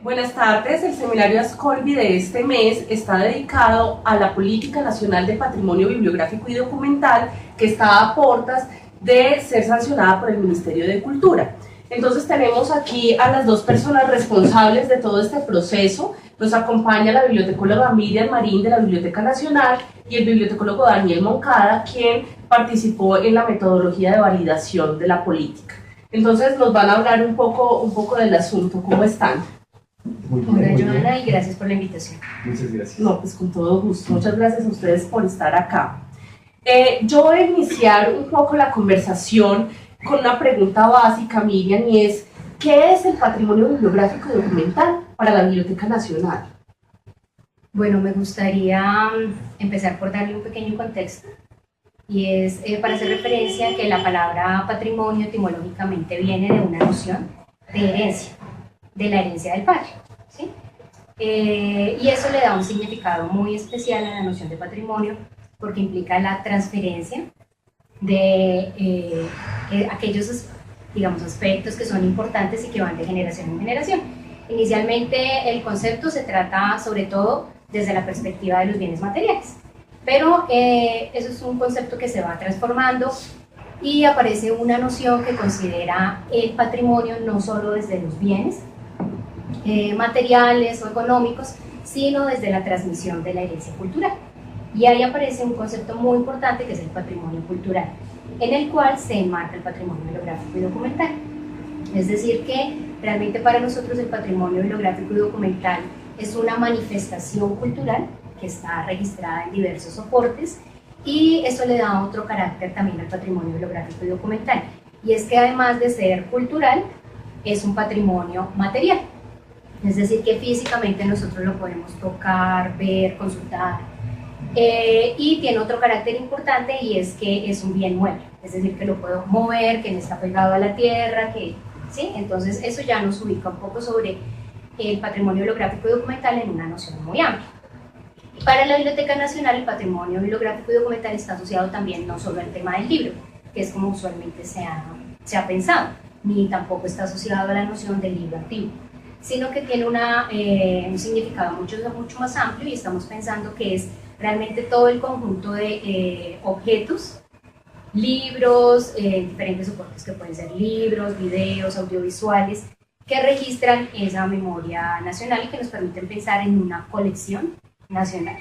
Buenas tardes. El seminario Ascolvi de este mes está dedicado a la Política Nacional del Patrimonio Bibliográfico y Documental, que está a puertas de ser sancionada por el Ministerio de Cultura. Entonces tenemos aquí a las dos personas responsables de todo este proceso. Nos acompaña la bibliotecóloga Miriam Marín de la Biblioteca Nacional y el bibliotecólogo Daniel Moncada, quien participó en la metodología de validación de la política. Entonces nos van a hablar un poco del asunto. ¿Cómo están? Muy bien, Hola muy Joana, bien. y gracias por la invitación. Muchas gracias. No, pues con todo gusto. Muchas gracias a ustedes por estar acá. Yo voy a iniciar un poco la conversación con una pregunta básica, Miriam, y es, ¿qué es el patrimonio bibliográfico y documental para la Biblioteca Nacional? Bueno, me gustaría empezar por darle un pequeño contexto, y es para hacer referencia que la palabra patrimonio etimológicamente viene de una noción de herencia, de la herencia del padre, ¿sí? Y eso le da un significado muy especial a la noción de patrimonio, porque implica la transferencia de aquellos, digamos, aspectos que son importantes y que van de generación en generación. Inicialmente el concepto se trata sobre todo desde la perspectiva de los bienes materiales, pero eso es un concepto que se va transformando y aparece una noción que considera el patrimonio no solo desde los bienes materiales o económicos, sino desde la transmisión de la herencia cultural. Y ahí aparece un concepto muy importante que es el patrimonio cultural, en el cual se enmarca el patrimonio bibliográfico y documental. Es decir, que realmente para nosotros el patrimonio bibliográfico y documental es una manifestación cultural que está registrada en diversos soportes, y eso le da otro carácter también al patrimonio bibliográfico y documental, y es que además de ser cultural, es un patrimonio material. Es decir, que físicamente nosotros lo podemos tocar, ver, consultar, y tiene otro carácter importante, y es que es un bien mueble, es decir, que lo puedo mover, que no está pegado a la tierra, que, ¿sí? Entonces eso ya nos ubica un poco sobre el patrimonio bibliográfico y documental en una noción muy amplia. Para la Biblioteca Nacional, el patrimonio bibliográfico y documental está asociado también no solo al tema del libro, que es como usualmente se ha pensado, ni tampoco está asociado a la noción del libro activo, sino que tiene un significado mucho más amplio, y estamos pensando que es realmente todo el conjunto de objetos, libros, diferentes soportes que pueden ser libros, videos, audiovisuales, que registran esa memoria nacional y que nos permiten pensar en una colección nacional.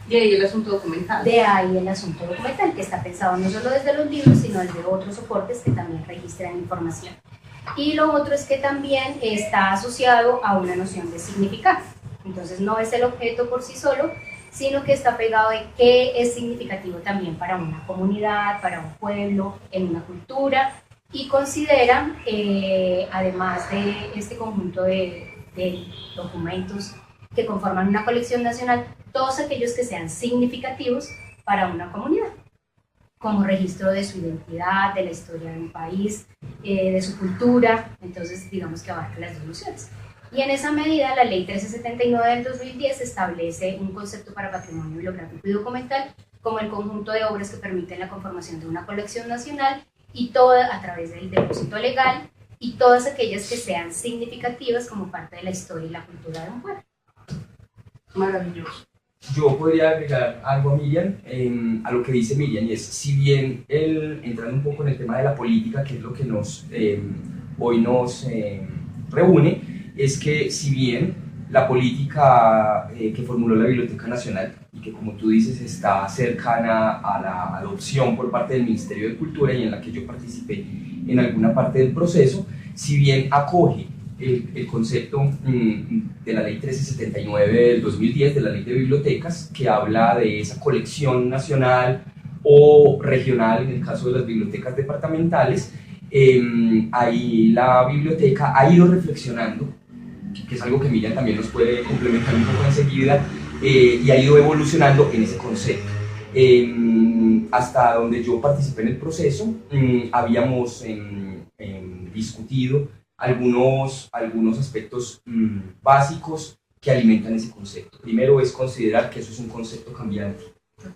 Y ahí el asunto documental. De ahí el asunto documental, que está pensado no solo desde los libros, sino desde otros soportes que también registran información. Y lo otro es que también está asociado a una noción de significado. Entonces no es el objeto por sí solo, sino que está pegado de qué es significativo también para una comunidad, para un pueblo, en una cultura, y considera, además de este conjunto de documentos que conforman una colección nacional, todos aquellos que sean significativos para una comunidad, como registro de su identidad, de la historia de un país, de su cultura. Entonces digamos que abarca las dos nociones. Y en esa medida la Ley 1379 del 2010 establece un concepto para patrimonio bibliográfico y documental como el conjunto de obras que permiten la conformación de una colección nacional, y toda a través del depósito legal, y todas aquellas que sean significativas como parte de la historia y la cultura de un pueblo. Maravilloso. Yo podría agregar algo a Miriam, a lo que dice Miriam, y es, si bien entrando un poco en el tema de la política, que es lo que hoy nos reúne, es que si bien la política que formuló la Biblioteca Nacional, y que como tú dices está cercana a la adopción por parte del Ministerio de Cultura, y en la que yo participé en alguna parte del proceso, si bien acoge el concepto de la Ley 1379 del 2010, de la Ley de Bibliotecas, que habla de esa colección nacional o regional, en el caso de las bibliotecas departamentales, ahí la biblioteca ha ido reflexionando, que es algo que Miriam también nos puede complementar un poco enseguida, y ha ido evolucionando en ese concepto. Hasta donde yo participé en el proceso, habíamos discutido algunos aspectos básicos que alimentan ese concepto. Primero es considerar que eso es un concepto cambiante,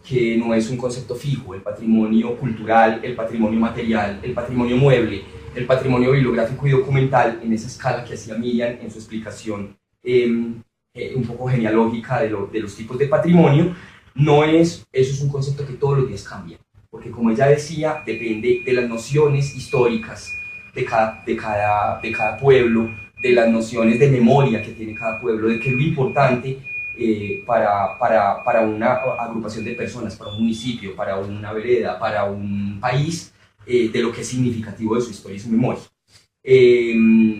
que no es un concepto fijo. El patrimonio cultural, el patrimonio material, el patrimonio mueble, el patrimonio bibliográfico y documental, en esa escala que hacía Miriam en su explicación un poco genealógica de los tipos de patrimonio, eso es un concepto que todos los días cambia, porque como ella decía, depende de las nociones históricas de cada pueblo, de las nociones de memoria que tiene cada pueblo, de qué es lo importante para una agrupación de personas, para un municipio, para una vereda, para un país, de lo que es significativo de su historia y su memoria.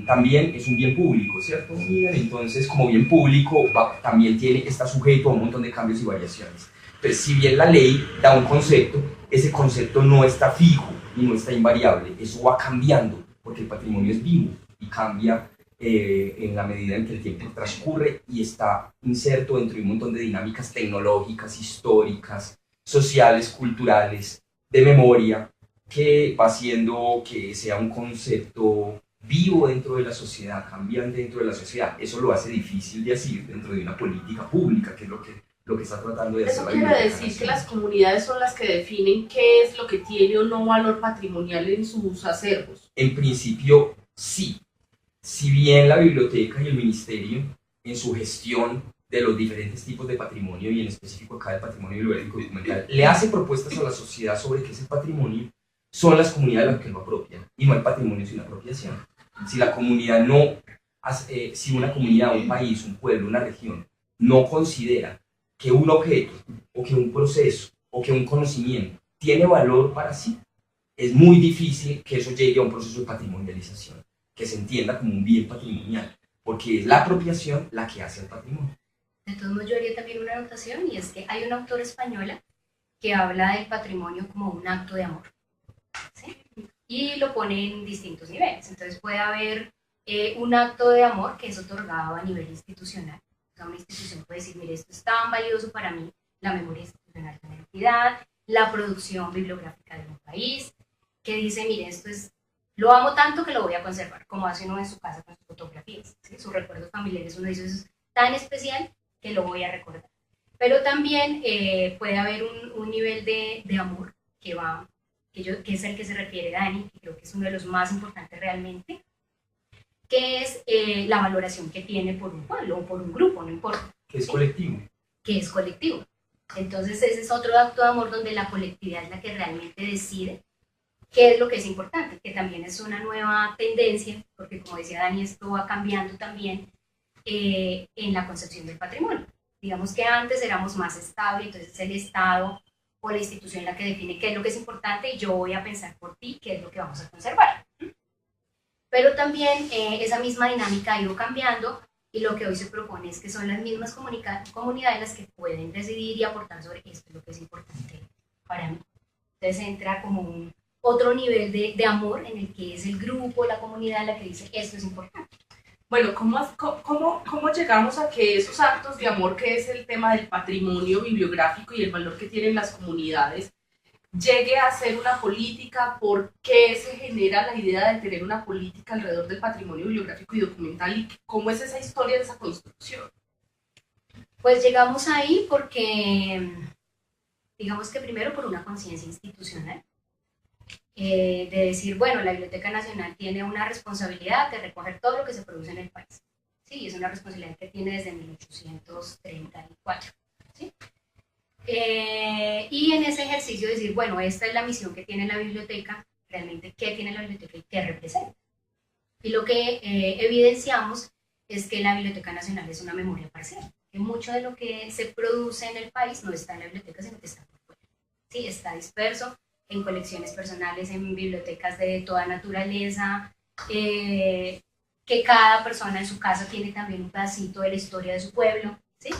También es un bien público, ¿cierto? Entonces, como bien público, también está sujeto a un montón de cambios y variaciones. Pero si bien la ley da un concepto, ese concepto no está fijo y no está invariable, eso va cambiando, porque el patrimonio es vivo y cambia en la medida en que el tiempo transcurre y está inserto dentro de un montón de dinámicas tecnológicas, históricas, sociales, culturales, de memoria, que va haciendo que sea un concepto vivo dentro de la sociedad, cambiante dentro de la sociedad. Eso lo hace difícil de decir dentro de una política pública, que es lo que está tratando de hacer Eso la quiere Biblioteca decir que Nacional. las comunidades son las que definen qué es lo que tiene o no valor patrimonial en sus acervos. En principio, sí. Si bien la biblioteca y el ministerio, en su gestión de los diferentes tipos de patrimonio, y en específico acá del patrimonio bibliográfico y documental, le hace propuestas a la sociedad sobre qué es el patrimonio, son las comunidades las que lo apropian, y no el patrimonio sin apropiación. Si la comunidad si una comunidad, un país, un pueblo, una región, no considera que un objeto, o que un proceso, o que un conocimiento tiene valor para sí, es muy difícil que eso llegue a un proceso de patrimonialización, que se entienda como un bien patrimonial, porque es la apropiación la que hace el patrimonio. De todos modos, yo haría también una anotación, y es que hay una autora española que habla del patrimonio como un acto de amor, ¿sí? Y lo pone en distintos niveles. Entonces puede haber un acto de amor que es otorgado a nivel institucional. O sea, una institución puede decir, mire, esto es tan valioso para mí, la memoria institucional de una entidad, la producción bibliográfica de un país, que dice, mire, lo amo tanto que lo voy a conservar, como hace uno en su casa con sus fotografías, ¿sí? Sus recuerdos familiares, uno dice, eso es tan especial que lo voy a recordar. Pero también puede haber un nivel de amor que es el que se refiere Dani, que creo que es uno de los más importantes realmente, que es la valoración que tiene por un pueblo o por un grupo, no importa. Que es colectivo. Que es colectivo. Entonces ese es otro acto de amor donde la colectividad es la que realmente decide qué es lo que es importante, que también es una nueva tendencia, porque como decía Dani, esto va cambiando también en la concepción del patrimonio. Digamos que antes éramos más estables, entonces es el Estado o la institución la que define qué es lo que es importante y yo voy a pensar por ti qué es lo que vamos a conservar. Pero también esa misma dinámica ha ido cambiando y lo que hoy se propone es que son las mismas comunidades las que pueden decidir y aportar sobre esto es lo que es importante para mí. Entonces entra como otro nivel de amor en el que es el grupo, la comunidad la que dice esto es importante. Bueno, ¿cómo llegamos a que esos actos de amor, que es el tema del patrimonio bibliográfico y el valor que tienen las comunidades, llegue a ser una política? ¿Por qué se genera la idea de tener una política alrededor del patrimonio bibliográfico y documental? ¿Y cómo es esa historia de esa construcción? Pues llegamos ahí porque, digamos que primero por una conciencia institucional, de decir, bueno, la Biblioteca Nacional tiene una responsabilidad de recoger todo lo que se produce en el país. Sí, es una responsabilidad que tiene desde 1834. ¿Sí? Y en ese ejercicio decir, bueno, esta es la misión que tiene la biblioteca, realmente qué tiene la biblioteca y qué representa. Y lo que evidenciamos es que la Biblioteca Nacional es una memoria parcial, que mucho de lo que se produce en el país no está en la biblioteca, sino que está por fuera. Sí, está disperso en colecciones personales, en bibliotecas de toda naturaleza, que cada persona en su casa tiene también un pedacito de la historia de su pueblo, ¿sí?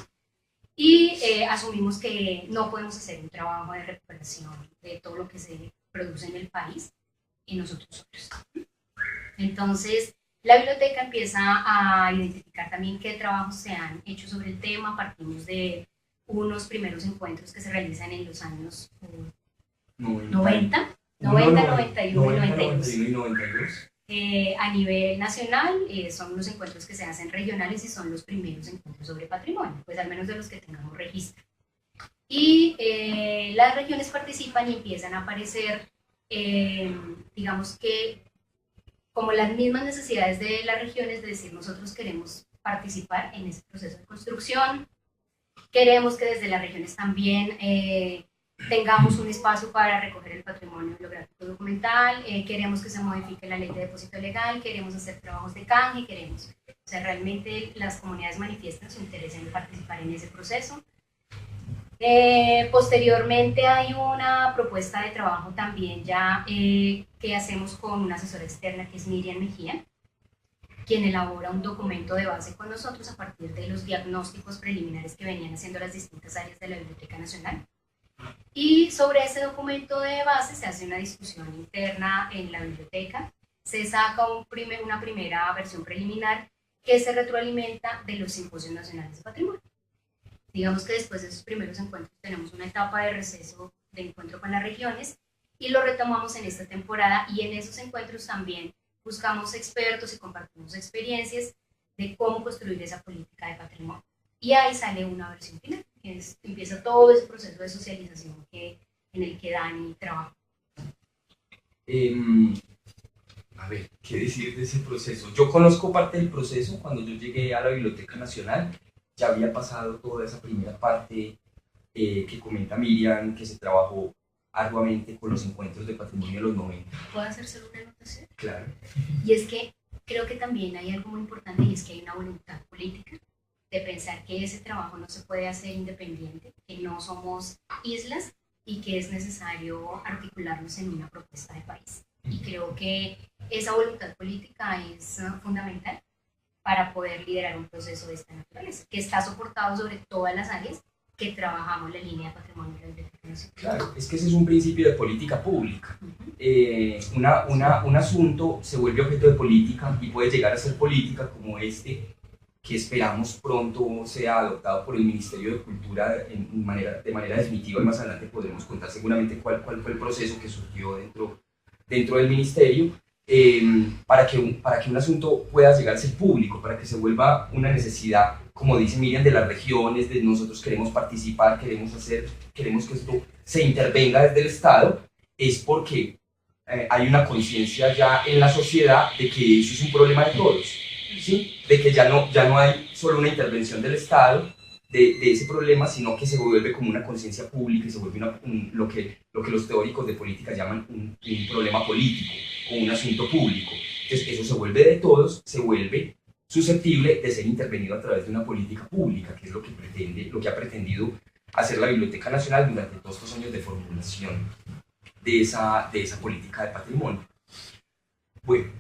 Y asumimos que no podemos hacer un trabajo de recuperación de todo lo que se produce en el país y nosotros solos. Entonces, la biblioteca empieza a identificar también qué trabajos se han hecho sobre el tema. Partimos de unos primeros encuentros que se realizan en los años 90, 91 y 92. A nivel nacional son los encuentros que se hacen regionales y son los primeros encuentros sobre patrimonio, pues al menos de los que tengamos registro. Y las regiones participan y empiezan a aparecer, digamos que como las mismas necesidades de las regiones, de decir nosotros queremos participar en ese proceso de construcción, queremos que desde las regiones también tengamos un espacio para recoger el patrimonio bibliográfico documental, queremos que se modifique la ley de depósito legal, queremos hacer trabajos de canje, queremos, o sea, realmente las comunidades manifiestan su interés en participar en ese proceso. Posteriormente hay una propuesta de trabajo también ya que hacemos con una asesora externa que es Miriam Mejía, quien elabora un documento de base con nosotros a partir de los diagnósticos preliminares que venían haciendo las distintas áreas de la Biblioteca Nacional. Y sobre ese documento de base se hace una discusión interna en la biblioteca, se saca una primera versión preliminar que se retroalimenta de los simposios nacionales de patrimonio. Digamos que después de esos primeros encuentros tenemos una etapa de receso de encuentro con las regiones y lo retomamos en esta temporada, y en esos encuentros también buscamos expertos y compartimos experiencias de cómo construir esa política de patrimonio. Y ahí sale una versión final, que empieza todo ese proceso de socialización en el que Dani trabaja. A ver, ¿qué decir de ese proceso? Yo conozco parte del proceso. Cuando yo llegué a la Biblioteca Nacional, ya había pasado toda esa primera parte que comenta Miriam, que se trabajó arduamente con los encuentros de patrimonio de los 90. ¿Puedo hacer solo una anotación? Claro. Y es que creo que también hay algo muy importante, y es que hay una voluntad política de pensar que ese trabajo no se puede hacer independiente, que no somos islas y que es necesario articularnos en una propuesta de país. Y creo que esa voluntad política es fundamental para poder liderar un proceso de esta naturaleza, que está soportado sobre todas las áreas que trabajamos la línea de patrimonio de la Biblioteca Nacional. Claro, es que ese es un principio de política pública. Un asunto se vuelve objeto de política y puede llegar a ser política como este, que esperamos pronto sea adoptado por el Ministerio de Cultura de manera definitiva, y más adelante podremos contar seguramente cuál fue el proceso que surgió dentro del Ministerio, para que un asunto pueda llegar a ser público, para que se vuelva una necesidad, como dice Miriam, de las regiones, de nosotros queremos participar, queremos que esto se intervenga desde el Estado, es porque hay una conciencia ya en la sociedad de que eso es un problema de todos, ¿sí? De que ya no hay solo una intervención del Estado de ese problema, sino que se vuelve como una conciencia pública y se vuelve lo que los teóricos de política llaman un problema político o un asunto público. Entonces eso se vuelve de todos, se vuelve susceptible de ser intervenido a través de una política pública, que es lo que ha pretendido hacer la Biblioteca Nacional durante todos estos años de formulación de esa política de patrimonio. Bueno,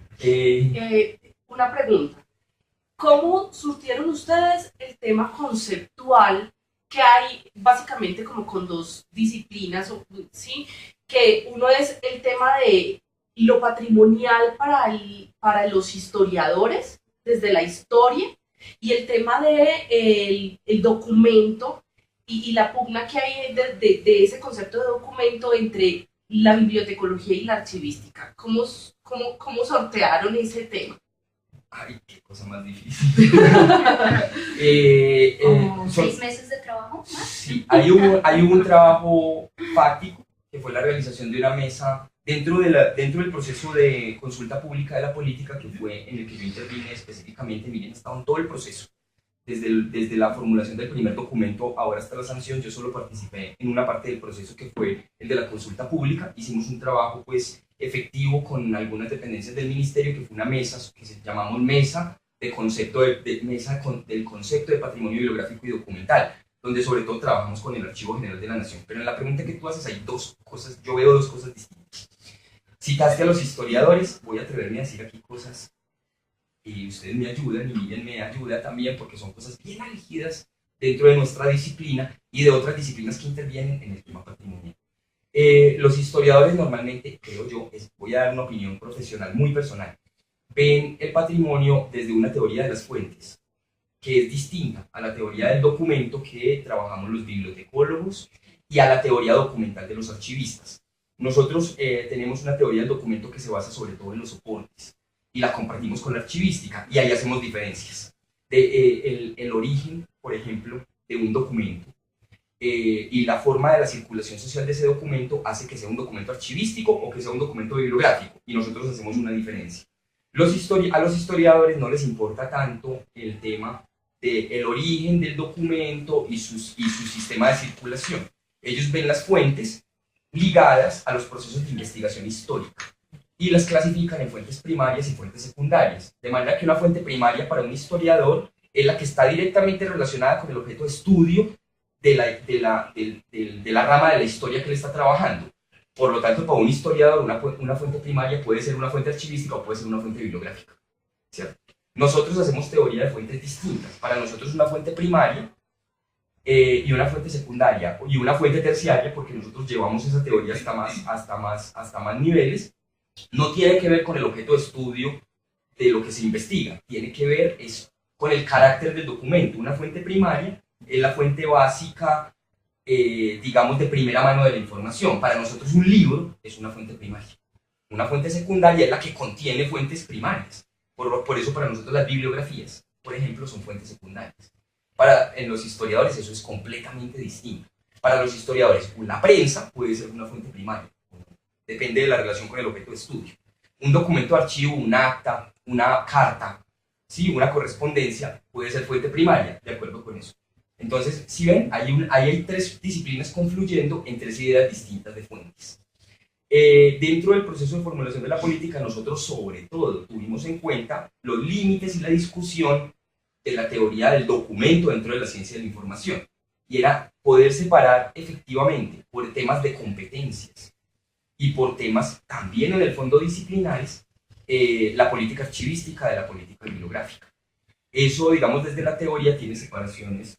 una pregunta. ¿Cómo surtieron ustedes el tema conceptual que hay básicamente como con dos disciplinas, ¿sí? Que uno es el tema de lo patrimonial para los historiadores, desde la historia, y el tema de el documento y la pugna que hay de ese concepto de documento entre la bibliotecología y la archivística? ¿Cómo sortearon ese tema? Ay, qué cosa más difícil. 6 meses de trabajo más. Sí, hay un trabajo fáctico, que fue la realización de una mesa dentro del proceso de consulta pública de la política, que fue en el que yo intervine específicamente. Miren, estaba en todo el proceso, desde la formulación del primer documento ahora hasta la sanción. Yo solo participé en una parte del proceso, que fue el de la consulta pública. Hicimos un trabajo pues efectivo con algunas dependencias del ministerio, que fue una mesa que llamamos mesa del concepto de patrimonio bibliográfico y documental, donde sobre todo trabajamos con el Archivo General de la Nación. Pero en la pregunta que tú haces hay dos cosas, yo veo dos cosas distintas. Citaste a los historiadores, voy a atreverme a decir aquí cosas, y ustedes me ayudan, y Miriam me ayuda también, porque son cosas bien elegidas dentro de nuestra disciplina y de otras disciplinas que intervienen en el tema patrimonial. Los historiadores normalmente, creo yo, voy a dar una opinión profesional muy personal, ven el patrimonio desde una teoría de las fuentes, que es distinta a la teoría del documento que trabajamos los bibliotecólogos y a la teoría documental de los archivistas. Nosotros tenemos una teoría del documento que se basa sobre todo en los soportes y la compartimos con la archivística, y ahí hacemos diferencias. El origen, por ejemplo, de un documento y la forma de la circulación social de ese documento hace que sea un documento archivístico o que sea un documento bibliográfico, y nosotros hacemos una diferencia. A los historiadores no les importa tanto el tema del origen del documento y su sistema de circulación. Ellos ven las fuentes ligadas a los procesos de investigación histórica y las clasifican en fuentes primarias y fuentes secundarias, de manera que una fuente primaria para un historiador es la que está directamente relacionada con el objeto de estudio de la rama de la historia que le está trabajando. Por lo tanto, para un historiador, una fuente primaria puede ser una fuente archivística o puede ser una fuente bibliográfica, ¿cierto? Nosotros hacemos teoría de fuentes distintas. Para nosotros una fuente primaria y una fuente secundaria y una fuente terciaria, porque nosotros llevamos esa teoría hasta más niveles, no tiene que ver con el objeto de estudio de lo que se investiga, tiene que ver con el carácter del documento. Una fuente primaria es la fuente básica, digamos, de primera mano de la información. Para nosotros un libro es una fuente primaria. Una fuente secundaria es la que contiene fuentes primarias. Por eso para nosotros las bibliografías, por ejemplo, son fuentes secundarias. En los historiadores eso es completamente distinto. Para los historiadores, la prensa puede ser una fuente primaria. Depende de la relación con el objeto de estudio. Un documento de archivo, un acta, una carta, ¿sí? Una correspondencia puede ser fuente primaria, de acuerdo con eso. Entonces, si ven, ahí hay tres disciplinas confluyendo en tres ideas distintas de fuentes. Dentro del proceso de formulación de la política, nosotros sobre todo tuvimos en cuenta los límites y la discusión de la teoría del documento dentro de la ciencia de la información. Y era poder separar efectivamente por temas de competencias y por temas también en el fondo disciplinares, la política archivística de la política bibliográfica. Eso, digamos, desde la teoría tiene separaciones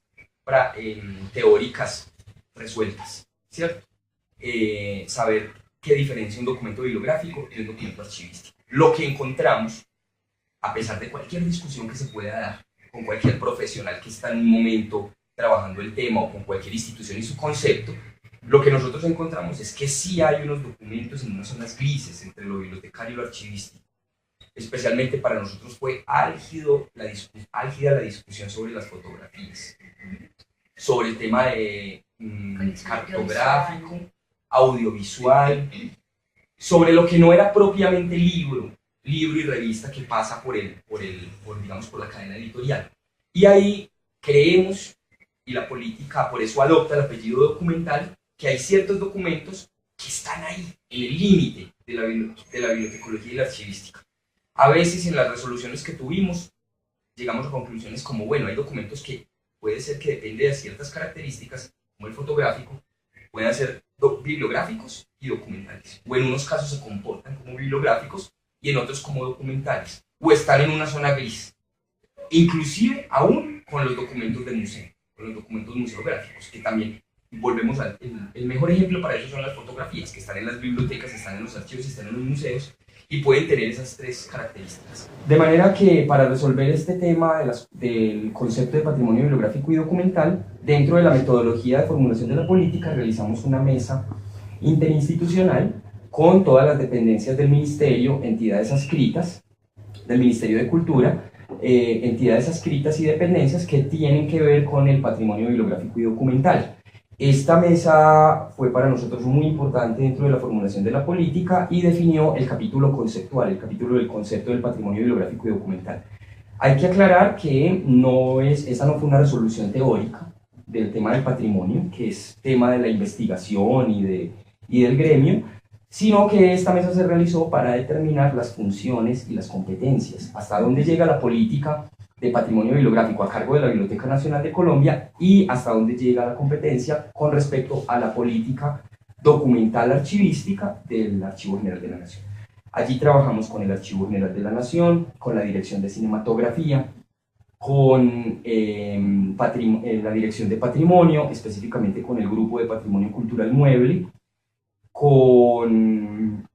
teóricas resueltas, ¿cierto? Saber qué diferencia un documento bibliográfico y un documento archivístico. Lo que encontramos, a pesar de cualquier discusión que se pueda dar con cualquier profesional que está en un momento trabajando el tema o con cualquier institución y su concepto, lo que nosotros encontramos es que sí hay unos documentos en unas zonas grises entre lo bibliotecario y lo archivístico. Especialmente para nosotros fue álgida la discusión sobre las fotografías, sobre el tema de cartográfico, audiovisual, sobre lo que no era propiamente libro y revista que pasa por la cadena editorial. Y ahí creemos, y la política por eso adopta el apellido documental, que hay ciertos documentos que están ahí, en el límite de la bibliotecología y la archivística. A veces en las resoluciones que tuvimos, llegamos a conclusiones como, bueno, hay documentos que puede ser que depende de ciertas características, como el fotográfico, pueden ser bibliográficos y documentales. O en unos casos se comportan como bibliográficos y en otros como documentales. O están en una zona gris. Inclusive aún con los documentos del museo, con los documentos museográficos, que también volvemos al el mejor ejemplo para eso son las fotografías, que están en las bibliotecas, están en los archivos, están en los museos, y pueden tener esas tres características. De manera que para resolver este tema del concepto de patrimonio bibliográfico y documental, dentro de la metodología de formulación de la política realizamos una mesa interinstitucional con todas las dependencias del Ministerio, entidades adscritas, del Ministerio de Cultura, entidades adscritas y dependencias que tienen que ver con el patrimonio bibliográfico y documental. Esta mesa fue para nosotros muy importante dentro de la formulación de la política y definió el capítulo conceptual, el capítulo del concepto del patrimonio bibliográfico y documental. Hay que aclarar que esa no fue una resolución teórica del tema del patrimonio, que es tema de la investigación y del gremio, sino que esta mesa se realizó para determinar las funciones y las competencias, hasta dónde llega la política de patrimonio bibliográfico a cargo de la Biblioteca Nacional de Colombia y hasta dónde llega la competencia con respecto a la política documental archivística del Archivo General de la Nación. Allí trabajamos con el Archivo General de la Nación, con la Dirección de Cinematografía, con la Dirección de Patrimonio, específicamente con el Grupo de Patrimonio Cultural Mueble, con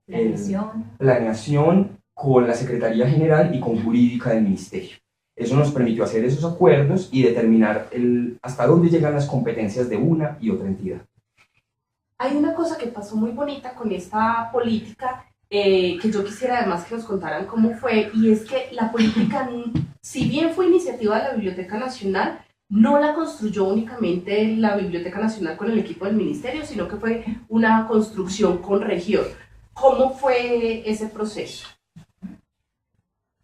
Planeación, con la Secretaría General y con Jurídica del Ministerio. Eso nos permitió hacer esos acuerdos y determinar hasta dónde llegan las competencias de una y otra entidad. Hay una cosa que pasó muy bonita con esta política, que yo quisiera además que nos contaran cómo fue, y es que la política, si bien fue iniciativa de la Biblioteca Nacional, no la construyó únicamente la Biblioteca Nacional con el equipo del ministerio, sino que fue una construcción con región. ¿Cómo fue ese proceso?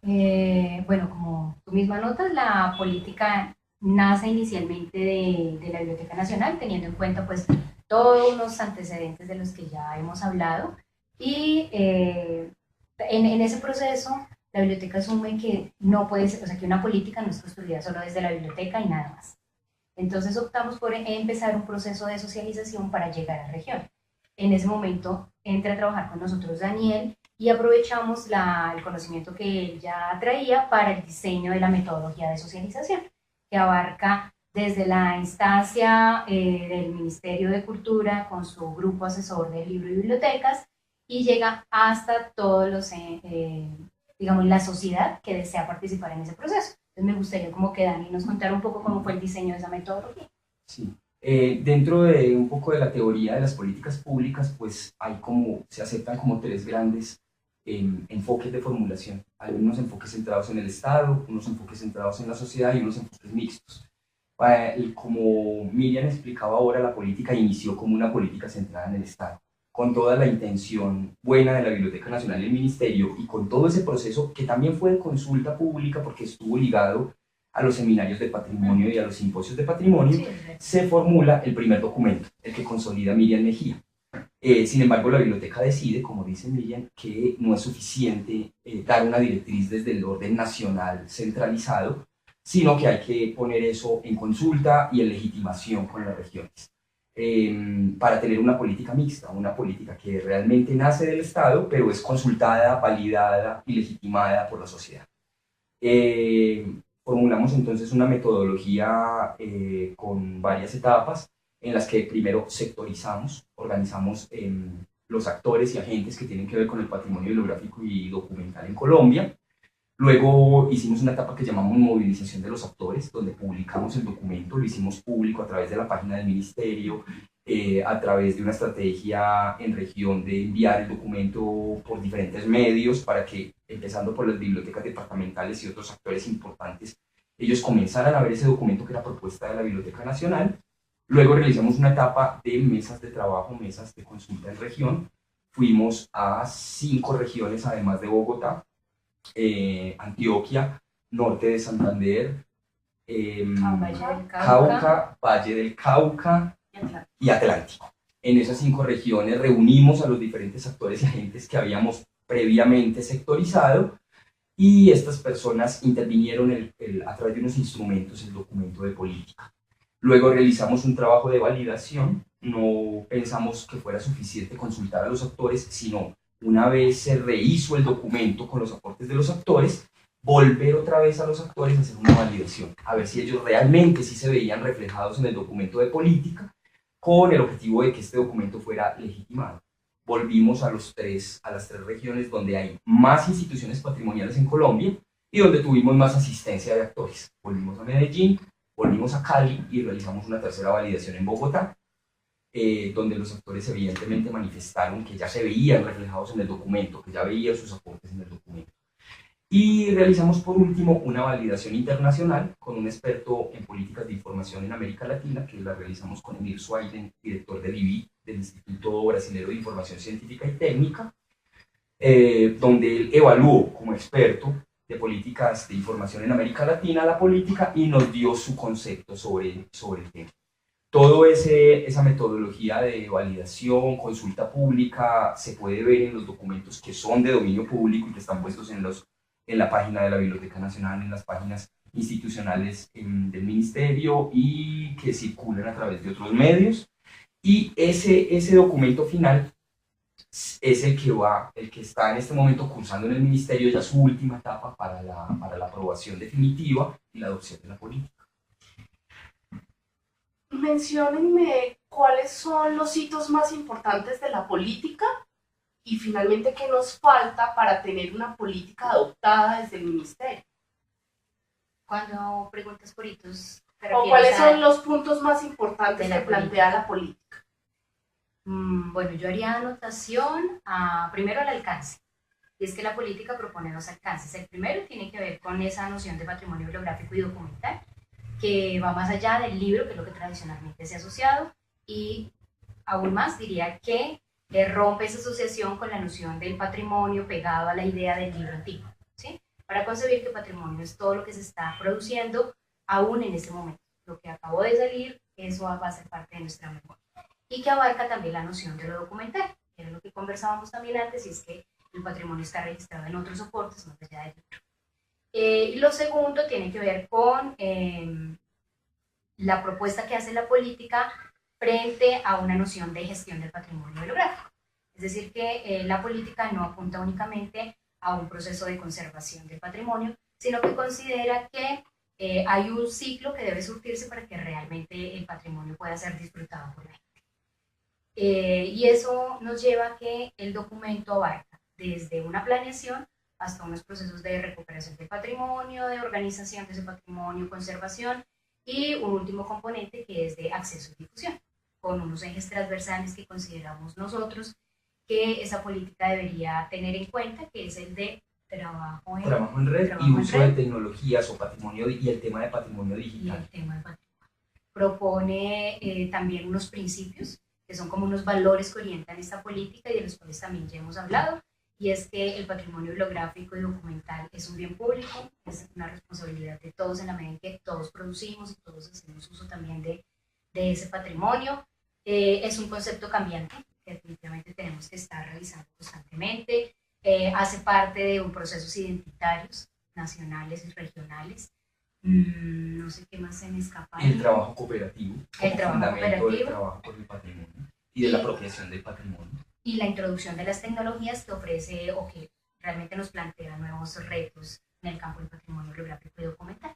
Bueno, como tú misma notas, la política nace inicialmente de la Biblioteca Nacional, teniendo en cuenta pues todos unos antecedentes de los que ya hemos hablado. Y en ese proceso, la biblioteca asume que no puede ser, o sea, que una política no es construida solo desde la biblioteca y nada más. Entonces optamos por empezar un proceso de socialización para llegar a la región. En ese momento entra a trabajar con nosotros Daniel y aprovechamos el conocimiento que él ya traía para el diseño de la metodología de socialización, que abarca desde la instancia del Ministerio de Cultura con su grupo asesor de libro y bibliotecas y llega hasta todos los, digamos, la sociedad que desea participar en ese proceso. Entonces me gustaría como que Dani nos contara un poco cómo fue el diseño de esa metodología. Sí. Dentro de un poco de la teoría de las políticas públicas, pues se aceptan como tres grandes enfoques de formulación. Hay unos enfoques centrados en el Estado, unos enfoques centrados en la sociedad y unos enfoques mixtos. Como Miriam explicaba ahora, la política inició como una política centrada en el Estado, con toda la intención buena de la Biblioteca Nacional y el Ministerio, y con todo ese proceso que también fue de consulta pública porque estuvo ligado a los seminarios de patrimonio y a los simposios de patrimonio, sí, se formula el primer documento, el que consolida Miriam Mejía. Sin embargo, la biblioteca decide, como dice Miriam, que no es suficiente dar una directriz desde el orden nacional centralizado, sino que hay que poner eso en consulta y en legitimación con las regiones, para tener una política mixta, una política que realmente nace del Estado, pero es consultada, validada y legitimada por la sociedad. Formulamos entonces una metodología con varias etapas en las que primero sectorizamos, organizamos los actores y agentes que tienen que ver con el patrimonio bibliográfico y documental en Colombia. Luego hicimos una etapa que llamamos movilización de los actores, donde publicamos el documento, lo hicimos público a través de la página del ministerio, a través de una estrategia en región de enviar el documento por diferentes medios para que, empezando por las bibliotecas departamentales y otros actores importantes, ellos comenzaran a ver ese documento que era propuesta de la Biblioteca Nacional. Luego realizamos una etapa de mesas de trabajo, mesas de consulta en región. Fuimos a 5 regiones, además de Bogotá: Antioquia, norte de Santander, Cauca, Valle del Cauca y Atlántico. En esas 5 regiones reunimos a los diferentes actores y agentes que habíamos previamente sectorizado, y estas personas intervinieron a través de unos instrumentos el documento de política. Luego realizamos un trabajo de validación. No pensamos que fuera suficiente consultar a los actores, sino, una vez se rehizo el documento con los aportes de los actores, volver otra vez a los actores a hacer una validación, a ver si ellos realmente sí se veían reflejados en el documento de política, con el objetivo de que este documento fuera legitimado. Volvimos a las 3 regiones donde hay más instituciones patrimoniales en Colombia y donde tuvimos más asistencia de actores. Volvimos a Medellín, volvimos a Cali y realizamos una tercera validación en Bogotá, donde los actores evidentemente manifestaron que ya se veían reflejados en el documento, que ya veían sus aportes en el documento. Y realizamos por último una validación internacional con un experto en políticas de información en América Latina, que la realizamos con Emir Swaiden, director del IBI, del Instituto Brasilero de Información Científica y Técnica, donde él evaluó como experto de políticas de información en América Latina la política y nos dio su concepto sobre el tema. Todo esa metodología de validación, consulta pública, se puede ver en los documentos que son de dominio público y que están puestos en la página de la Biblioteca Nacional, en las páginas institucionales del Ministerio, y que circulan a través de otros medios. Y ese documento final es el que está en este momento cursando en el Ministerio, ya su última etapa para la aprobación definitiva y la adopción de la política. Menciónenme cuáles son los hitos más importantes de la política y finalmente qué nos falta para tener una política adoptada desde el ministerio. Cuando preguntas por hitos, ¿o cuáles son los puntos más importantes que plantea la política? Bueno, yo haría anotación primero al alcance. Y es que la política propone 2 alcances. El primero tiene que ver con esa noción de patrimonio bibliográfico y documental, que va más allá del libro, que es lo que tradicionalmente se ha asociado, y aún más diría que rompe esa asociación con la noción del patrimonio pegado a la idea del libro antiguo, ¿sí? para concebir que patrimonio es todo lo que se está produciendo aún en este momento. Lo que acabó de salir, eso va a ser parte de nuestra memoria. Y que abarca también la noción de lo documental, que era lo que conversábamos también antes, y es que el patrimonio está registrado en otros soportes más allá del libro. Y lo segundo tiene que ver con la propuesta que hace la política frente a una noción de gestión del patrimonio bibliográfico. Es decir, que la política no apunta únicamente a un proceso de conservación del patrimonio, sino que considera que hay un ciclo que debe surtirse para que realmente el patrimonio pueda ser disfrutado por la gente. Y eso nos lleva a que el documento abarca desde una planeación hasta unos procesos de recuperación del patrimonio, de organización de ese patrimonio, conservación, y un último componente que es de acceso y difusión, con unos ejes transversales que consideramos nosotros que esa política debería tener en cuenta, que es el de trabajo en red y uso de tecnologías o patrimonio y el tema de patrimonio digital. Y el tema de patrimonio. Propone también unos principios que son como unos valores que orientan esta política y de los cuales también ya hemos hablado, y es que el patrimonio bibliográfico y documental es un bien público, es una responsabilidad de todos en la medida en que todos producimos y todos hacemos uso también de ese patrimonio. Es un concepto cambiante que definitivamente tenemos que estar revisando constantemente. Hace parte de un procesos identitarios nacionales y regionales. No sé qué más se me escapa. El trabajo cooperativo. El trabajo cooperativo. El trabajo por el patrimonio y de la apropiación del patrimonio. Y la introducción de las tecnologías que ofrece o que realmente nos plantea nuevos retos en el campo del patrimonio bibliográfico y documental.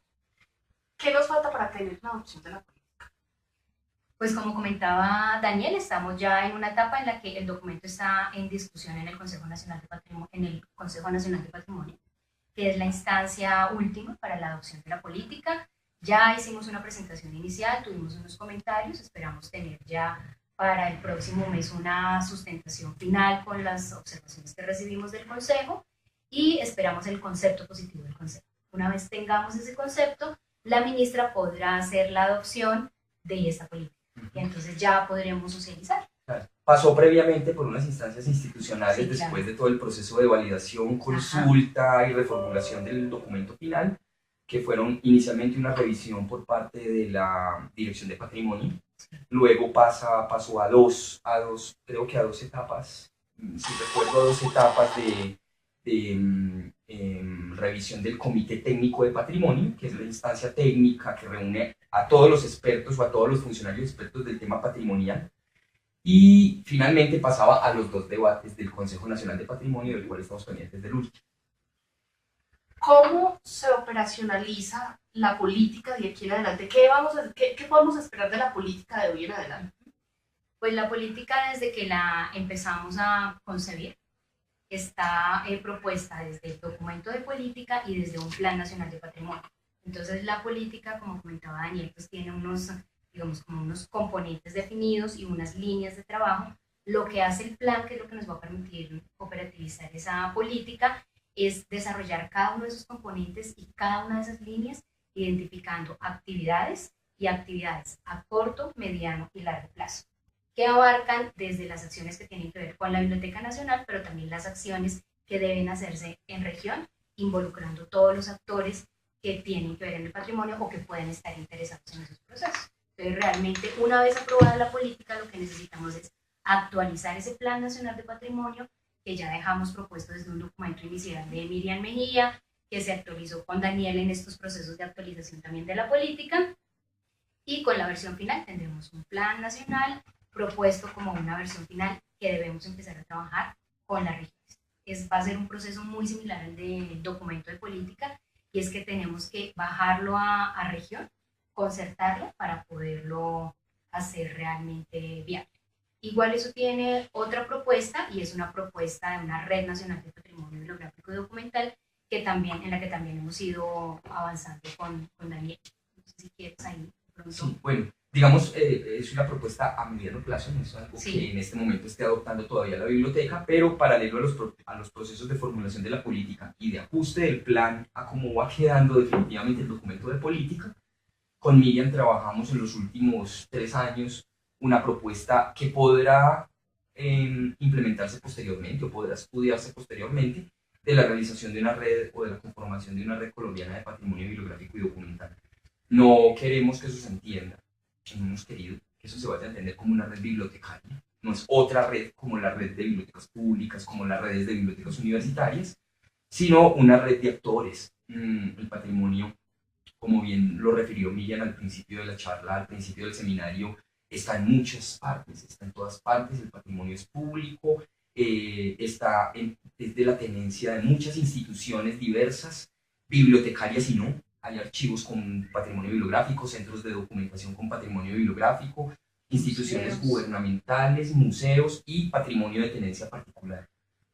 ¿Qué nos falta para tener una adopción de la política? Pues como comentaba Daniel, estamos ya en una etapa en la que el documento está en discusión en el Consejo Nacional de Patrimonio, que es la instancia última para la adopción de la política. Ya hicimos una presentación inicial, tuvimos unos comentarios, esperamos tener ya para el próximo mes una sustentación final con las observaciones que recibimos del Consejo y esperamos el concepto positivo del Consejo. Una vez tengamos ese concepto, la ministra podrá hacer la adopción de esta política y entonces ya podremos socializar. Pasó previamente por unas instancias institucionales, Sí, después claro, de todo el proceso de validación, consulta y reformulación del documento final, que fueron inicialmente una revisión por parte de la Dirección de Patrimonio, luego pasó a dos etapas, si recuerdo, a 2 etapas de revisión del Comité Técnico de Patrimonio, que es la instancia técnica que reúne a todos los expertos o a todos los funcionarios expertos del tema patrimonial, y finalmente pasaba a los 2 debates del Consejo Nacional de Patrimonio, del cual estamos pendientes del último. ¿Cómo se operacionaliza la política de aquí en adelante? ¿Qué podemos esperar de la política de hoy en adelante? Pues la política, desde que la empezamos a concebir, está propuesta desde el documento de política y desde un Plan Nacional de Patrimonio. Entonces la política, como comentaba Daniel, pues tiene unos, digamos, como unos componentes definidos y unas líneas de trabajo. Lo que hace el plan, que es lo que nos va a permitir operativizar esa política, es desarrollar cada uno de esos componentes y cada una de esas líneas, identificando actividades y actividades a corto, mediano y largo plazo, que abarcan desde las acciones que tienen que ver con la Biblioteca Nacional, pero también las acciones que deben hacerse en región, involucrando todos los actores que tienen que ver en el patrimonio o que pueden estar interesados en esos procesos. Entonces, realmente, una vez aprobada la política, lo que necesitamos es actualizar ese Plan Nacional de Patrimonio, que ya dejamos propuesto desde un documento inicial de Miriam Mejía, que se actualizó con Daniel en estos procesos de actualización también de la política, y con la versión final tendremos un plan nacional propuesto como una versión final que debemos empezar a trabajar con las regiones. Va a ser un proceso muy similar al del documento de política, y es que tenemos que bajarlo a región, concertarlo para poderlo hacer realmente viable. Igual eso tiene otra propuesta, y es una propuesta de una Red Nacional de Patrimonio Bibliográfico y Documental, en la que también hemos ido avanzando con Daniel. No sé si quieres ahí pronto. Sí, bueno, digamos, es una propuesta a mediano plazo, no es algo Sí. que en este momento esté adoptando todavía la biblioteca, pero paralelo a los procesos de formulación de la política y de ajuste del plan a cómo va quedando definitivamente el documento de política, con Miriam trabajamos en los últimos 3 años una propuesta que podrá implementarse posteriormente o podrá estudiarse posteriormente, de la realización de una red o de la conformación de una red colombiana de patrimonio bibliográfico y documental. No queremos que eso se entienda, no hemos querido que eso se vaya a entender como una red bibliotecaria, no es otra red como la red de bibliotecas públicas, como las redes de bibliotecas universitarias, sino una red de actores. El patrimonio, como bien lo refirió Miriam al principio de la charla, al principio del seminario, está en muchas partes, está en todas partes, el patrimonio es público, es de la tenencia de muchas instituciones diversas, bibliotecarias y no, hay archivos con patrimonio bibliográfico, centros de documentación con patrimonio bibliográfico, instituciones gubernamentales, museos y patrimonio de tenencia particular.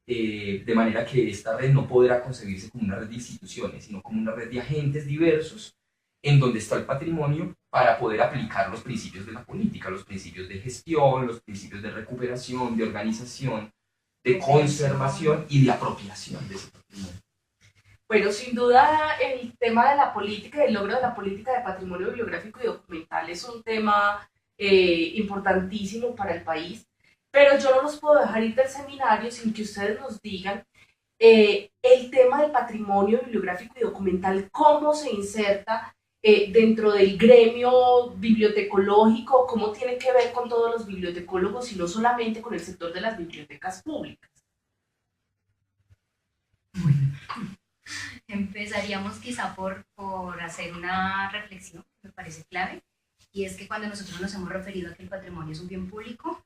De manera que esta red no podrá concebirse como una red de instituciones, sino como una red de agentes diversos en donde está el patrimonio para poder aplicar los principios de la política, los principios de gestión, los principios de recuperación, de organización, de conservación y de apropiación de ese patrimonio. Bueno, sin duda el tema de la política y el logro de la política de patrimonio bibliográfico y documental es un tema importantísimo para el país, pero yo no los puedo dejar ir del seminario sin que ustedes nos digan el tema del patrimonio bibliográfico y documental, cómo se inserta dentro del gremio bibliotecológico, cómo tiene que ver con todos los bibliotecólogos y no solamente con el sector de las bibliotecas públicas. Bueno, empezaríamos quizá por hacer una reflexión que me parece clave, y es que cuando nosotros nos hemos referido a que el patrimonio es un bien público,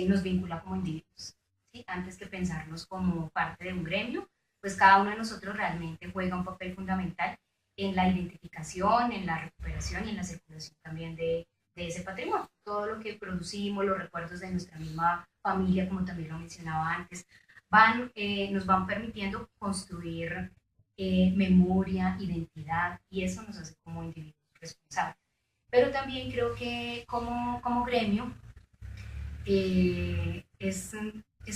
nos vincula como individuos, ¿sí? Antes que pensarnos como parte de un gremio, pues cada uno de nosotros realmente juega un papel fundamental en la identificación, en la recuperación y en la circulación también de ese patrimonio. Todo lo que producimos, los recuerdos de nuestra misma familia, como también lo mencionaba antes, nos van permitiendo construir memoria, identidad, y eso nos hace como individuos responsables. Pero también creo que como gremio es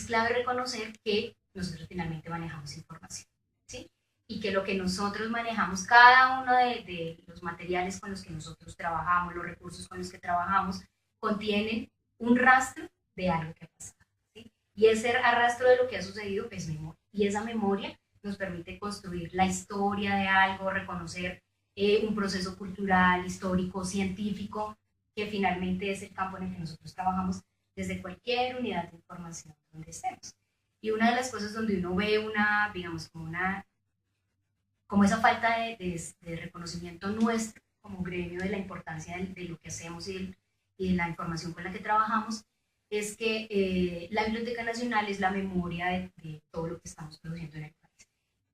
clave reconocer que nosotros finalmente manejamos información, ¿sí? Y que lo que nosotros manejamos, cada uno de los materiales con los que nosotros trabajamos, los recursos con los que trabajamos, contienen un rastro de algo que ha pasado, ¿sí? Y ese rastro de lo que ha sucedido es memoria. Y esa memoria nos permite construir la historia de algo, reconocer un proceso cultural, histórico, científico, que finalmente es el campo en el que nosotros trabajamos desde cualquier unidad de información donde estemos. Y una de las cosas donde uno ve como esa falta de reconocimiento nuestro como gremio de la importancia de lo que hacemos y de la información con la que trabajamos, es que la Biblioteca Nacional es la memoria de todo lo que estamos produciendo en el país.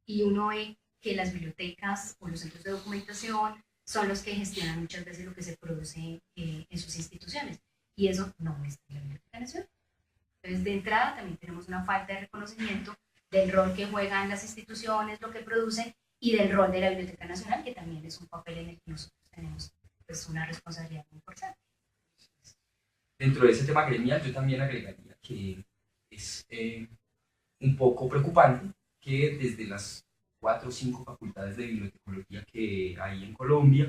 Y uno ve que las bibliotecas o los centros de documentación son los que gestionan muchas veces lo que se produce en sus instituciones. Y eso no está en la Biblioteca Nacional. Entonces, de entrada, también tenemos una falta de reconocimiento del rol que juegan las instituciones, lo que producen, y del rol de la Biblioteca Nacional, que también es un papel en el que nosotros tenemos pues, una responsabilidad muy importante. Dentro de ese tema gremial, yo también agregaría que es un poco preocupante que desde las 4 o 5 facultades de bibliotecología que hay en Colombia,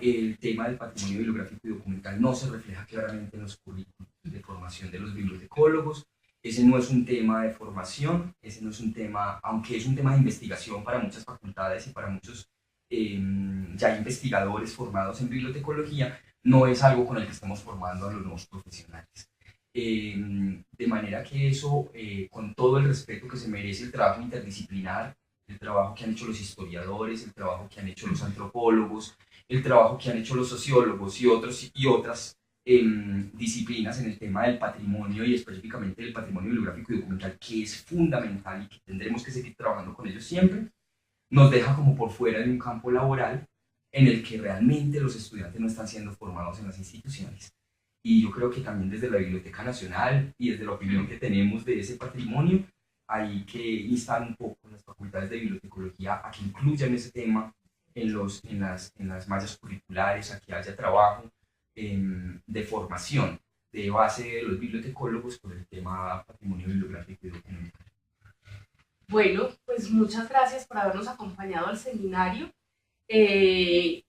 el tema del patrimonio bibliográfico y documental no se refleja claramente en los currículos de formación de los bibliotecólogos. Ese no es un tema de formación, ese no es un tema, aunque es un tema de investigación para muchas facultades y para muchos ya investigadores formados en bibliotecología, no es algo con el que estamos formando a los nuevos profesionales. De manera que eso, con todo el respeto que se merece el trabajo interdisciplinar, el trabajo que han hecho los historiadores, el trabajo que han hecho los antropólogos, el trabajo que han hecho los sociólogos y otras disciplinas en el tema del patrimonio y específicamente del patrimonio bibliográfico y documental, que es fundamental y que tendremos que seguir trabajando con ellos siempre, nos deja como por fuera de un campo laboral en el que realmente los estudiantes no están siendo formados en las instituciones. Y yo creo que también desde la Biblioteca Nacional y desde la opinión que tenemos de ese patrimonio, hay que instar un poco las facultades de bibliotecología a que incluyan ese tema en las mallas curriculares, a que haya trabajo de formación de base de los bibliotecólogos por el tema patrimonio bibliográfico y documental. Bueno, pues muchas gracias por habernos acompañado al seminario.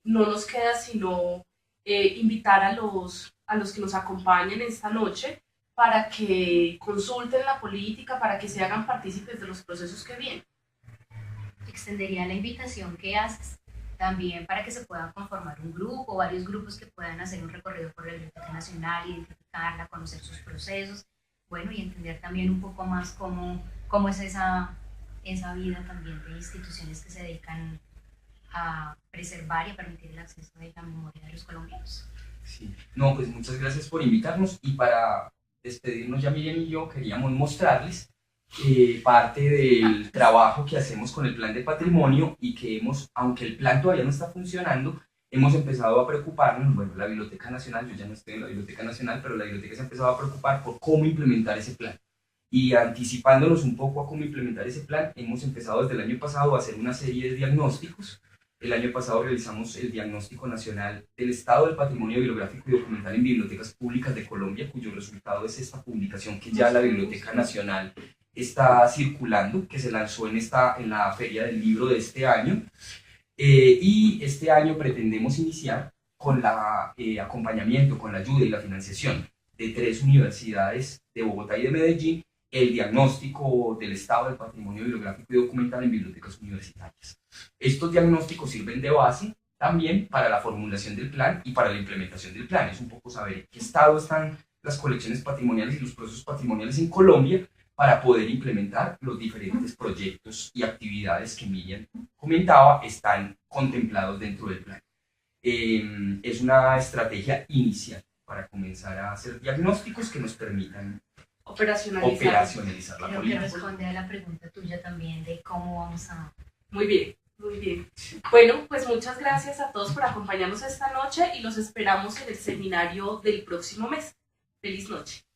No nos queda sino invitar a los que nos acompañen esta noche para que consulten la política, para que se hagan partícipes de los procesos que vienen. extendería la invitación que haces también para que se pueda conformar un grupo o varios grupos que puedan hacer un recorrido por la Biblioteca Nacional, identificarla, conocer sus procesos, bueno, y entender también un poco más cómo es esa vida también de instituciones que se dedican a preservar y a permitir el acceso de la memoria de los colombianos. Sí. No, pues muchas gracias por invitarnos, y para despedirnos ya Miriam y yo queríamos mostrarles parte del trabajo que hacemos con el plan de patrimonio, y que aunque el plan todavía no está funcionando, hemos empezado a preocuparnos. Bueno, la Biblioteca Nacional, yo ya no estoy en la Biblioteca Nacional, pero la biblioteca se ha empezado a preocupar por cómo implementar ese plan. Y anticipándonos un poco a cómo implementar ese plan, hemos empezado desde el año pasado a hacer una serie de diagnósticos. El año pasado realizamos el Diagnóstico Nacional del Estado del Patrimonio Bibliográfico y Documental en Bibliotecas Públicas de Colombia, cuyo resultado es esta publicación que ya la Biblioteca Nacional está circulando, que se lanzó en la Feria del Libro de este año. Y este año pretendemos iniciar con el acompañamiento, con la ayuda y la financiación de 3 universidades de Bogotá y de Medellín, el diagnóstico del estado del patrimonio bibliográfico y documental en bibliotecas universitarias. Estos diagnósticos sirven de base también para la formulación del plan y para la implementación del plan. Es un poco saber en qué estado están las colecciones patrimoniales y los procesos patrimoniales en Colombia, para poder implementar los diferentes proyectos y actividades que Miriam comentaba están contemplados dentro del plan. Es una estrategia inicial para comenzar a hacer diagnósticos que nos permitan operacionalizar la política. Creo que responde a la pregunta tuya también de cómo vamos a... Muy bien, muy bien. Bueno, pues muchas gracias a todos por acompañarnos esta noche y los esperamos en el seminario del próximo mes. Feliz noche.